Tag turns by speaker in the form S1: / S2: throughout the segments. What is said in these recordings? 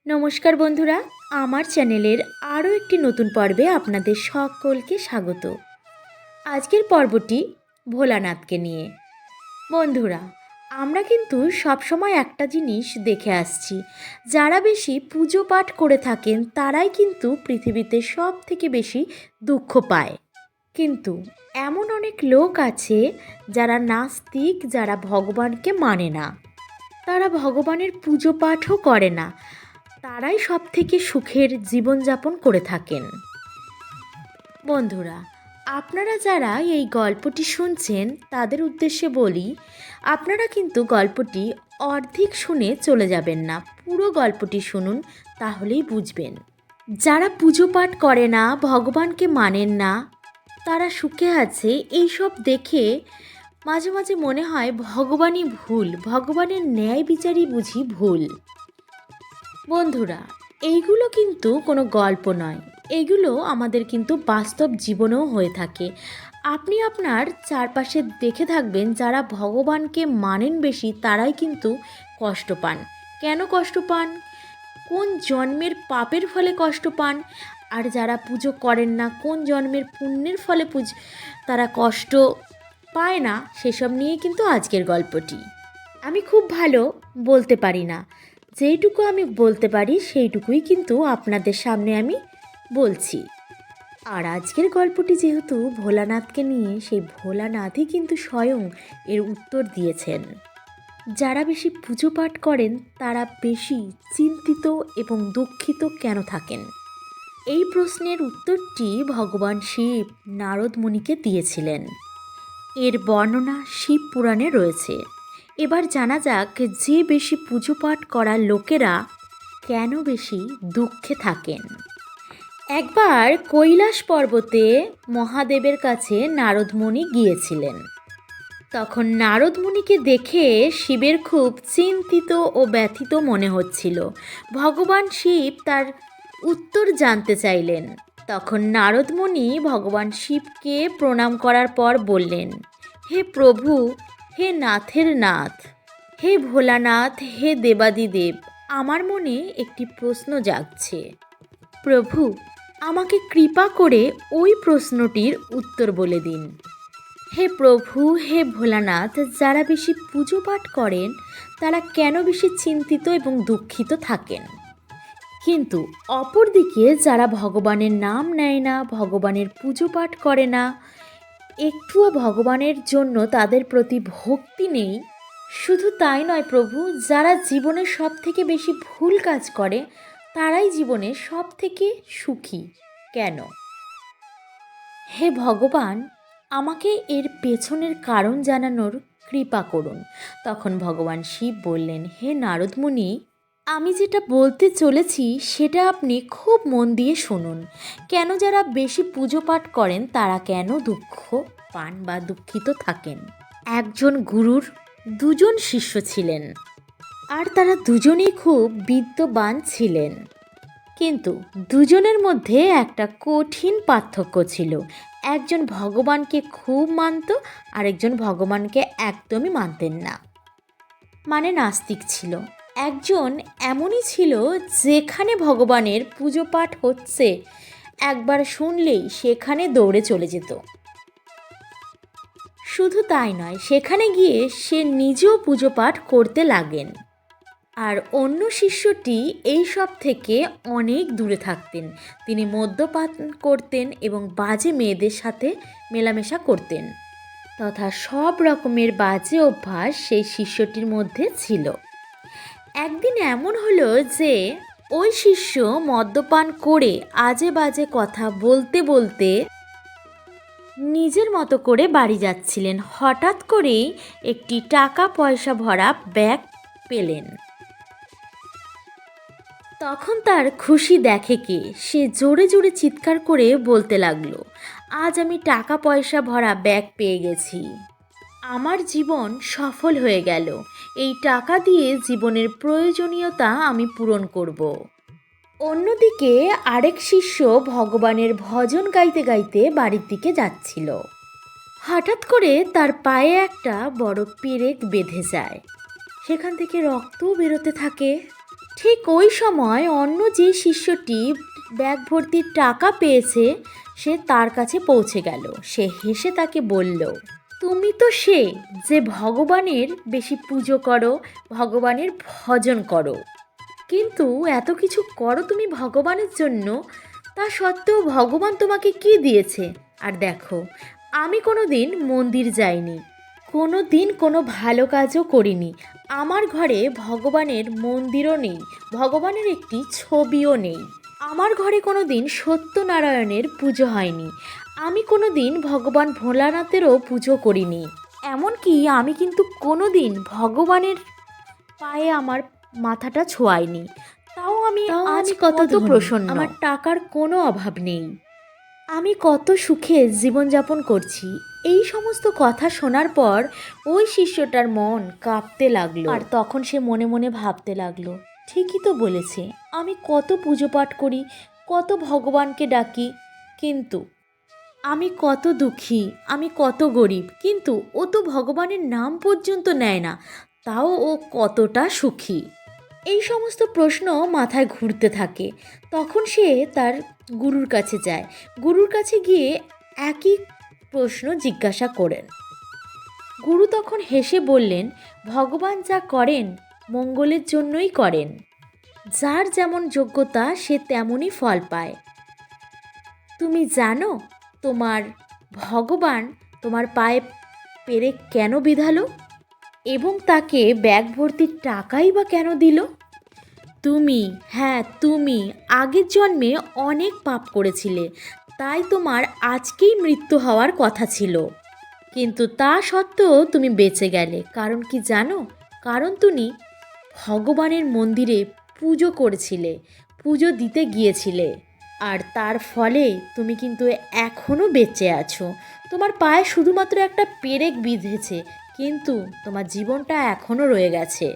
S1: নমস্কার বন্ধুরা, আমার চ্যানেলের আরও একটি নতুন পর্বে আপনাদের সকলকে স্বাগত। আজকের পর্বটি ভোলানাথকে নিয়ে। বন্ধুরা, আমরা কিন্তু সবসময় একটা জিনিস দেখে আসছি, যারা বেশি পুজো পাঠ করে থাকেন তারাই কিন্তু পৃথিবীতে সব থেকে বেশি দুঃখ পায়। কিন্তু এমন অনেক লোক আছে যারা নাস্তিক, যারা ভগবানকে মানে না, তারা ভগবানের পুজো পাঠও করে না, তারাই সব থেকে সুখের জীবনযাপন করে থাকেন। বন্ধুরা, আপনারা যারা এই গল্পটি শুনছেন তাদের উদ্দেশ্যে বলি, আপনারা কিন্তু গল্পটি অর্ধেক শুনে চলে যাবেন না, পুরো গল্পটি শুনুন, তাহলেই বুঝবেন। যারা পুজো পাঠ করে না, ভগবানকে মানেন না, তারা সুখে আছে, এইসব দেখে মাঝে মাঝে মনে হয় ভগবানই ভুল, ভগবানের ন্যায় বিচারই বুঝি ভুল। বন্ধুরা, এইগুলো কিন্তু কোনো গল্প নয়, এগুলো আমাদের কিন্তু বাস্তব জীবনেও হয়ে থাকে। আপনি আপনার চারপাশে দেখে থাকবেন, যারা ভগবানকে মানেন বেশি তারাই কিন্তু কষ্ট পান। কেন কষ্ট পান? কোন জন্মের পাপের ফলে কষ্ট পান? আর যারা পুজো করেন না, কোন জন্মের পুণ্যের ফলে তারা কষ্ট পায় না, সেসব নিয়ে কিন্তু আজকের গল্পটি। আমি খুব ভালো বলতে পারি না, যেইটুকু আমি বলতে পারি সেইটুকুই কিন্তু আপনাদের সামনে আমি বলছি। আর আজকের গল্পটি যেহেতু ভোলানাথকে নিয়ে, সেই ভোলানাথই কিন্তু স্বয়ং এর উত্তর দিয়েছেন। যারা বেশি পুজো পাঠ করেন তারা বেশি চিন্তিত এবং দুঃখিত কেন থাকেন? এই প্রশ্নের উত্তরটি ভগবান শিব নারদ মুনিকে দিয়েছিলেন। এর বর্ণনা শিব পুরাণে রয়েছে। এবার জানা যাক যে বেশি পুজো পাঠ করা লোকেরা কেন বেশি দুঃখে থাকেন। একবার কৈলাস পর্বতে মহাদেবের কাছে নারদ মুনি গিয়েছিলেন। তখন নারদ মুনিকে দেখে শিবের খুব চিন্তিত ও ব্যথিত মনে হচ্ছিল। ভগবান শিব তার উত্তর জানতে চাইলেন। তখন নারদ মুনি ভগবান শিবকে প্রণাম করার পর বললেন, হে প্রভু, হে নাথের নাথ, হে ভোলানাথ, হে দেবাদিদেব, আমার মনে একটি প্রশ্ন জাগছে। প্রভু, আমাকে কৃপা করে ওই প্রশ্নটির উত্তর বলে দিন। হে প্রভু, হে ভোলানাথ, যারা বেশি পুজো পাঠ করেন তারা কেন বেশি চিন্তিত এবং দুঃখিত থাকেন? কিন্তু অপরদিকে যারা ভগবানের নাম নেয় না, ভগবানের পুজো পাঠ করে না, একটুও ভগবানের জন্য তাদের প্রতি ভক্তি নেই, শুধু তাই নয় প্রভু, যারা জীবনে সব থেকে বেশি ভুল কাজ করে তারাই জীবনে সব থেকে সুখী কেন? হে ভগবান, আমাকে এর পেছনের কারণ জানানোর কৃপা করুন। তখন ভগবান শিব বললেন, হে নারদ মুনি, আমি যেটা বলতে চলেছি সেটা আপনি খুব মন দিয়ে শুনুন। কেন যারা বেশি পুজো পাঠ করেন তারা কেন দুঃখ পান বা দুঃখিত থাকেন? একজন গুরুর দুজন শিষ্য ছিলেন, আর তারা দুজনেই খুব বিদ্যবান ছিলেন। কিন্তু দুজনের মধ্যে একটা কঠিন পার্থক্য ছিল। একজন ভগবানকে খুব মানত, আরেকজন ভগবানকে একদমই মানতেন না, মানে নাস্তিক ছিল। একজন এমনই ছিল যেখানে ভগবানের পুজো পাঠ হচ্ছে একবার শুনলেই সেখানে দৌড়ে চলে যেত। শুধু তাই নয়, সেখানে গিয়ে সে নিজেও পুজো পাঠ করতে লাগেন। আর অন্য শিষ্যটি এই সব থেকে অনেক দূরে থাকতেন। তিনি মদ্যপান করতেন এবং বাজে মেয়েদের সাথে মেলামেশা করতেন, তথা সব রকমের বাজে অভ্যাস সেই শিষ্যটির মধ্যে ছিল। একদিন এমন হলো যে ওই শিষ্য মদ্যপান করে আজে বাজে কথা বলতে বলতে নিজের মতো করে বাড়ি যাচ্ছিলেন। হঠাৎ করেই একটি টাকা পয়সা ভরা ব্যাগ পেলেন। তখন তার খুশি দেখে কে, সে জোরে জোরে চিৎকার করে বলতে লাগলো, আজ আমি টাকা পয়সা ভরা ব্যাগ পেয়ে গেছি, আমার জীবন সফল হয়ে গেল, এই টাকা দিয়ে জীবনের প্রয়োজনীয়তা আমি পূরণ করব। অন্যদিকে আরেক শিষ্য ভগবানের ভজন গাইতে গাইতে বাড়ির দিকে যাচ্ছিল। হঠাৎ করে তার পায়ে একটা বড় পেরেক বেঁধে যায়, সেখান থেকে রক্তও বেরোতে থাকে। ঠিক ওই সময় অন্য যে শিষ্যটি ব্যাগ ভর্তি টাকা পেয়েছে সে তার কাছে পৌঁছে গেল। সে হেসে তাকে বলল, তুমি তো সে যে ভগবানের বেশি পুজো করো, ভগবানের ভজন করো, কিন্তু এত কিছু করো তুমি ভগবানের জন্য, তা সত্ত্বেও ভগবান তোমাকে কি দিয়েছে? আর দেখো, আমি কোনো দিন মন্দির যাইনি, কোনো দিন কোনো ভালো কাজও করিনি, আমার ঘরে ভগবানের মন্দিরও নেই, ভগবানের একটি ছবিও নেই, আমার ঘরে কোনো দিন সত্যনারায়ণের পুজো হয়নি, আমি কোনো দিন ভগবান ভোলানাথেরও পুজো করিনি, এমনকি আমি কিন্তু কোনো দিন ভগবানের পায়ে আমার মাথাটা ছোঁয়াইনি, তাও আমি আজ কত প্রসন্ন, আমার টাকার কোনো অভাব নেই, আমি কত সুখে জীবনযাপন করছি। এই সমস্ত কথা শোনার পর ওই শিষ্যটার মন কাঁপতে লাগলো, আর তখন সে মনে মনে ভাবতে লাগলো, ঠিকই তো বলেছে, আমি কত পুজো পাঠ করি, কত ভগবানকে ডাকি, কিন্তু আমি কত দুঃখী, আমি কত গরিব, কিন্তু ও তো ভগবানের নাম পর্যন্ত নেয় না, তাও ও কতটা সুখী। এই সমস্ত প্রশ্ন মাথায় ঘুরতে থাকে। তখন সে তার গুরুর কাছে যায়, গুরুর কাছে গিয়ে একই প্রশ্ন জিজ্ঞাসা করেন। গুরু তখন হেসে বললেন, ভগবান যা করেন মঙ্গলের জন্যই করেন, যার যেমন যোগ্যতা সে তেমনই ফল পায়। তুমি জানো তোমার ভগবান তোমার পায়ে পেরেক কেন বিঁধালো এবং তাকে ব্যাগ ভর্তি টাকাই বা কেন দিল? তুমি, হ্যাঁ তুমি আগের জন্মে অনেক পাপ করেছিলে, তাই তোমার আজকেই মৃত্যু হওয়ার কথা ছিল, কিন্তু তা সত্ত্বেও তুমি বেঁচে গেলে। কারণ কি জানো? কারণ তুমি ভগবানের মন্দিরে পুজো করেছিলে, পুজো দিতে গিয়েছিলে, আর তার ফলে তুমি কিন্তু এখনও বেঁচে আছো। তোমার পায়ে শুধুমাত্র একটা পেরেক বিঁধেছে, কিন্তু তোমার জীবনটা এখনও রয়ে গেছে।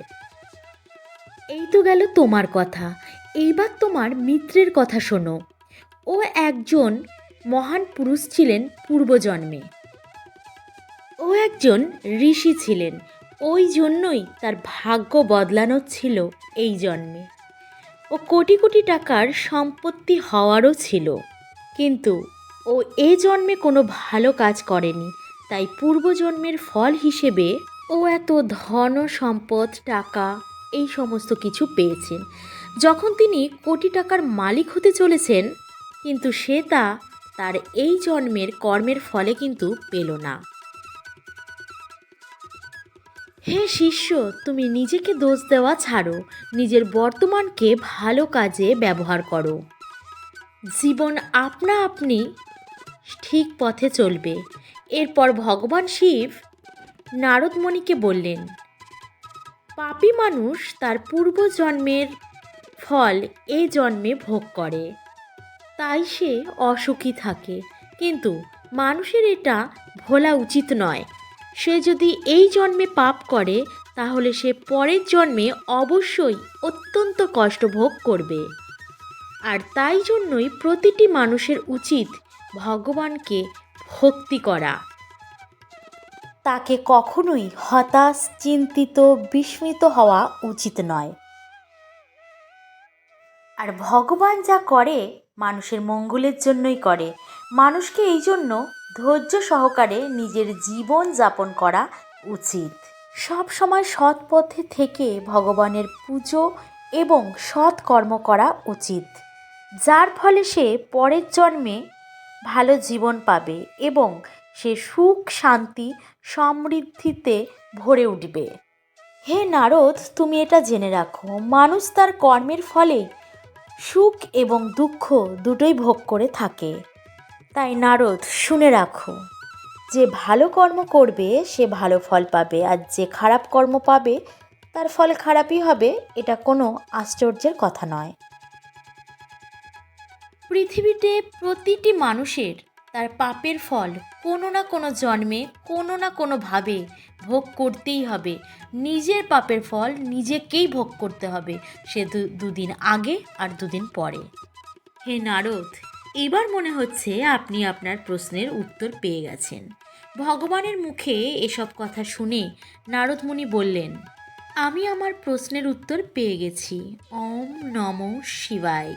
S1: এই তো গেল তোমার কথা, এইবার তোমার মিত্রের কথা শোনো। ও একজন মহান পুরুষ ছিলেন পূর্বজন্মে, ও একজন ঋষি ছিলেন, ওই জন্যই তার ভাগ্য বদলানো ছিল এই জন্মে। ও কোটি কোটি টাকার সম্পত্তি হওয়ারও ছিল, কিন্তু ও এ জন্মে কোনো ভালো কাজ করেনি, তাই পূর্বজন্মের ফল হিসেবে ও এত ধন সম্পদ টাকা এই সমস্ত কিছু পেয়েছেন। যখন তিনি কোটি টাকার মালিক হতে চলেছেন, কিন্তু সে তার এই জন্মের কর্মের ফলে কিন্তু পেল না। হে শিষ্য, তুমি নিজেকে দোষ দেওয়া ছাড়ো, নিজের বর্তমানকে ভালো কাজে ব্যবহার করো, জীবন আপনা আপনি ঠিক পথে চলবে। এরপর ভগবান শিব নারদমণিকে বললেন, পাপী মানুষ তার পূর্বজন্মের ফল এই জন্মে ভোগ করে, তাই সে অসুখী থাকে, কিন্তু মানুষের এটা ভোলা উচিত নয়। সে যদি এই জন্মে পাপ করে তাহলে সে পরের জন্মে অবশ্যই অত্যন্ত কষ্ট ভোগ করবে, আর তাই জন্যই প্রতিটি মানুষের উচিত ভগবানকে ভক্তি করা, তাকে কখনোই হতাশ চিন্তিত বিস্মিত হওয়া উচিত নয়। আর ভগবান যা করে মানুষের মঙ্গলের জন্যই করে, মানুষকে এই জন্য ধৈর্য সহকারে নিজের জীবন যাপন করা উচিত। সব সময় সৎ পথে থেকে ভগবানের পুজো এবং সৎ কর্ম করা উচিত, যার ফলে সে পরের জন্মে ভালো জীবন পাবে এবং সে সুখ শান্তি সমৃদ্ধিতে ভরে উঠবে। হে নারদ, তুমি এটা জেনে রাখো, মানুষ তার কর্মের ফলে সুখ এবং দুঃখ দুটোই ভোগ করে থাকে। তাই নারদ, শুনে রাখো, যে ভালো কর্ম করবে সে ভালো ফল পাবে, আর যে খারাপ কর্ম পাবে তার ফল খারাপই হবে, এটা কোনো আশ্চর্যের কথা নয়। পৃথিবীতে প্রতিটি মানুষের তার পাপের ফল কোনো না কোনো জন্মে কোনো না কোনোভাবে ভোগ করতেই হবে। নিজের পাপের ফল নিজেকেই ভোগ করতে হবে, সে দুদিন আগে আর দুদিন পরে। হে নারদ, এবার মনে হচ্ছে আপনি আপনার প্রশ্নের উত্তর পেয়ে গেছেন। ভগবানের মুখে এসব কথা শুনে নারদ মুনি বললেন, আমি আমার প্রশ্নের উত্তর পেয়ে গেছি। ওম নমঃ শিবায়।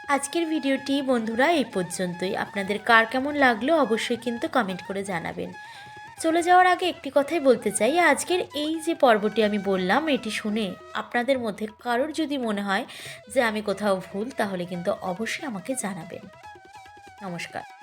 S1: আজকের ভিডিওটি বন্ধুরা এই পর্যন্তই। আপনাদের কার কেমন লাগলো অবশ্যই কিন্তু কমেন্ট করে জানাবেন। চলে যাওয়ার আগে একটি কথাই বলতে চাই, আজকের এই যে পর্বটি আমি বললাম এটি শুনে আপনাদের মধ্যে কারোর যদি মনে হয় যে আমি কোথাও ভুল, তাহলে কিন্তু অবশ্যই আমাকে জানাবেন। নমস্কার।